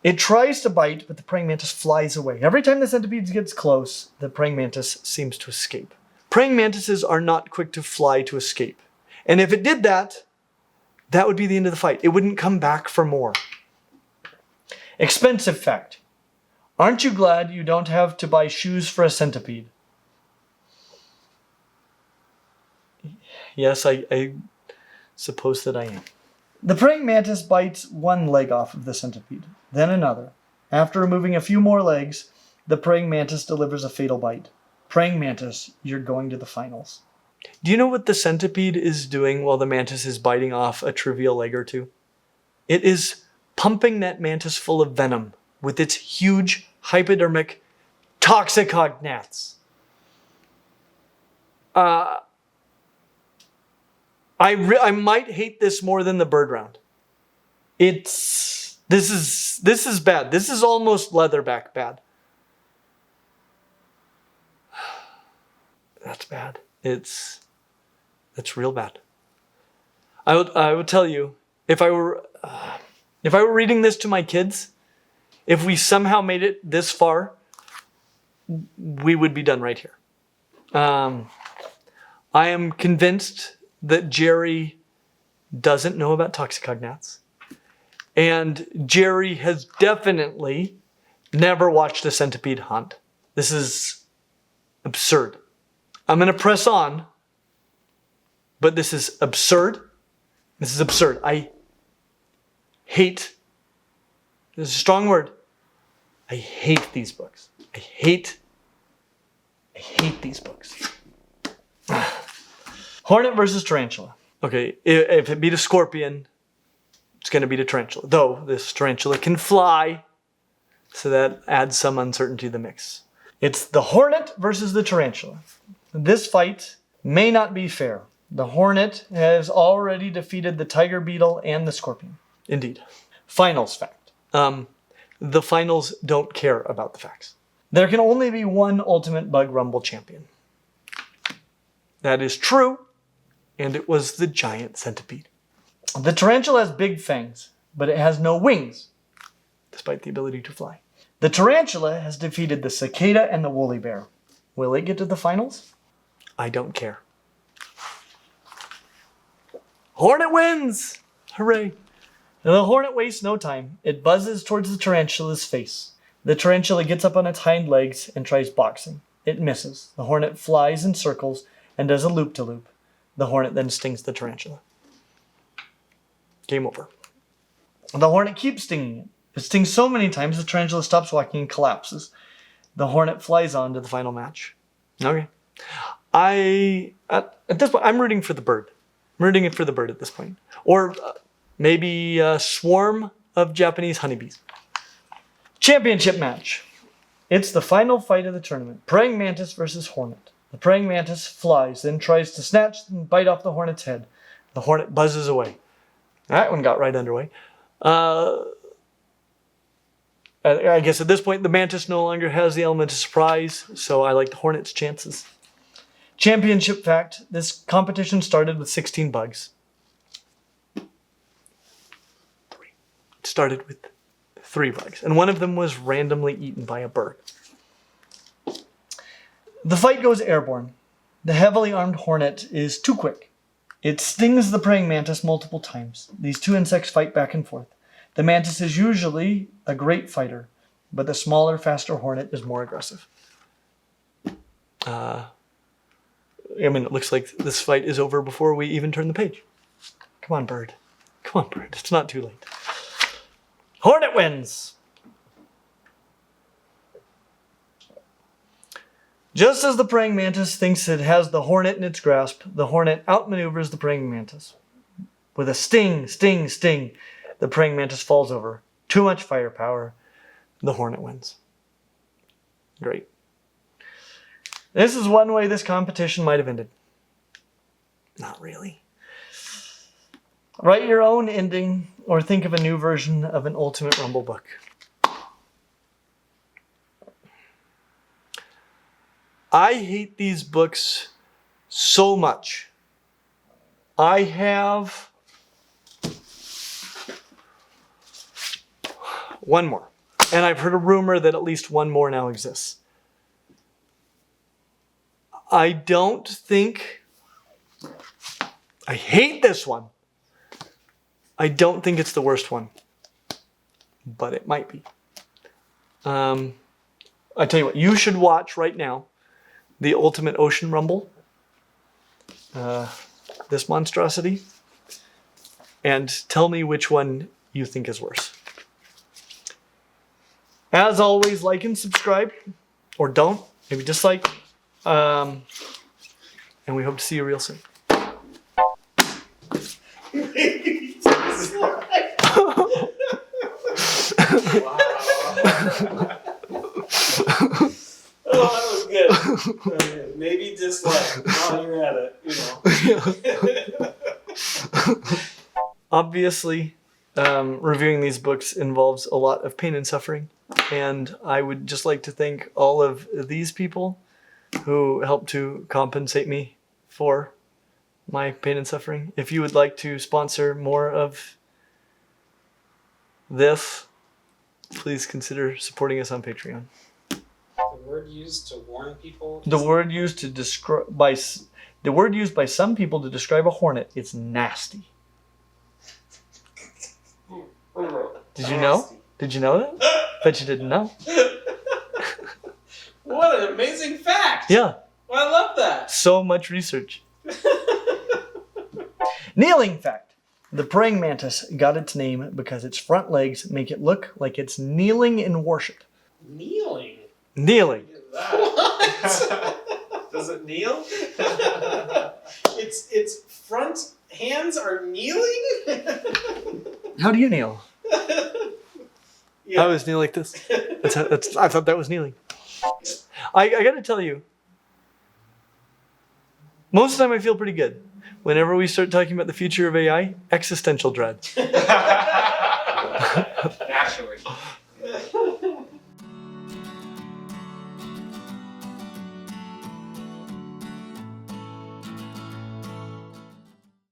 Speaker 1: It tries to bite, but the praying mantis flies away. Every time the centipede gets close, the praying mantis seems to escape. Praying mantises are not quick to fly to escape. And if it did that, that would be the end of the fight. It wouldn't come back for more. Expensive fact. Aren't you glad you don't have to buy shoes for a centipede? Yes, I suppose that I am. The praying mantis bites one leg off of the centipede, then another. After removing a few more legs, the praying mantis delivers a fatal bite. Praying mantis, you're going to the finals. Do you know what the centipede is doing while the mantis is biting off a trivial leg or two? It is pumping that mantis full of venom with its huge hypodermic toxicognaths. I might hate this more than the bird round. This is bad. This is almost leatherback bad. That's bad. It's real bad. I would tell you, if I were reading this to my kids, if we somehow made it this far, we would be done right here. I am convinced that Jerry doesn't know about toxicognaths. And Jerry has definitely never watched a centipede hunt. This is absurd. I'm going to press on, but this is absurd. This is absurd. I hate, this is a strong word. I hate these books. I hate these books. Hornet versus Tarantula. Okay, if it beat a scorpion, it's going to beat a tarantula. Though this tarantula can fly, so that adds some uncertainty to the mix. It's the Hornet versus the tarantula. This fight may not be fair. The Hornet has already defeated the tiger beetle and the scorpion. Indeed. Finals fact. The finals don't care about the facts. There can only be one ultimate bug rumble champion. That is true, and it was the giant centipede. The tarantula has big fangs, but it has no wings, despite the ability to fly. The tarantula has defeated the cicada and the woolly bear. Will it get to the finals? I don't care. Hornet wins! Hooray! The Hornet wastes no time. It buzzes towards the tarantula's face. The tarantula gets up on its hind legs and tries boxing. It misses. The Hornet flies in circles and does a loop-to-loop. The Hornet then stings the tarantula. Game over. The Hornet keeps stinging it. It stings so many times the tarantula stops walking and collapses. The Hornet flies on to the final match. Okay. At this point, I'm rooting for the bird. I'm rooting for the bird at this point. Or Maybe a swarm of Japanese honeybees. Championship match. It's the final fight of the tournament. Praying mantis versus hornet. The praying mantis flies, then tries to snatch and bite off the hornet's head. The hornet buzzes away. That one got right underway. I guess at this point, the mantis no longer has the element of surprise, so I like the hornet's chances. Championship fact, this competition started with 16 bugs. It started with 3 bugs, and one of them was randomly eaten by a bird. The fight goes airborne. The heavily armed hornet is too quick. It stings the praying mantis multiple times. These 2 insects fight back and forth. The mantis is usually a great fighter, but the smaller, faster hornet is more aggressive. It looks like this fight is over before we even turn the page. Come on, bird. Come on, bird. It's not too late. Hornet wins! Just as the praying mantis thinks it has the hornet in its grasp, the hornet outmaneuvers the praying mantis. With a sting, sting, sting, the praying mantis falls over. Too much firepower. The hornet wins. Great. This is one way this competition might have ended. Not really. Write your own ending or think of a new version of an Ultimate Rumble book. I hate these books so much. I have one more. And I've heard a rumor that at least one more now exists. I don't think... I hate this one. I don't think it's the worst one. But it might be. I tell you what, you should watch right now The Ultimate Ocean Rumble. This monstrosity. And tell me which one you think is worse. As always, like and subscribe. Or don't. Maybe dislike. And we hope to see you real soon.
Speaker 3: Oh, that was good. Maybe dislike. While you're at it,
Speaker 1: Obviously, reviewing these books involves a lot of pain and suffering. And I would just like to thank all of these people who helped to compensate me for my pain and suffering. If you would like to sponsor more of this, please consider supporting us on Patreon.
Speaker 3: The word used to warn people.
Speaker 1: The word used by some people to describe a hornet, it's nasty. Did you know? Did you know that? Bet you didn't know.
Speaker 3: What an amazing fact!
Speaker 1: Yeah.
Speaker 3: Well, I love that.
Speaker 1: So much research. Kneeling fact. The praying mantis got its name because its front legs make it look like it's kneeling in worship.
Speaker 3: Kneeling?
Speaker 1: Kneeling.
Speaker 3: What? Does it kneel? Its front hands are kneeling?
Speaker 1: How do you kneel?
Speaker 3: Yeah.
Speaker 1: I always kneel like this. I thought that was kneeling. I gotta tell you, most of the time I feel pretty good. Whenever we start talking about the future of AI, existential dread.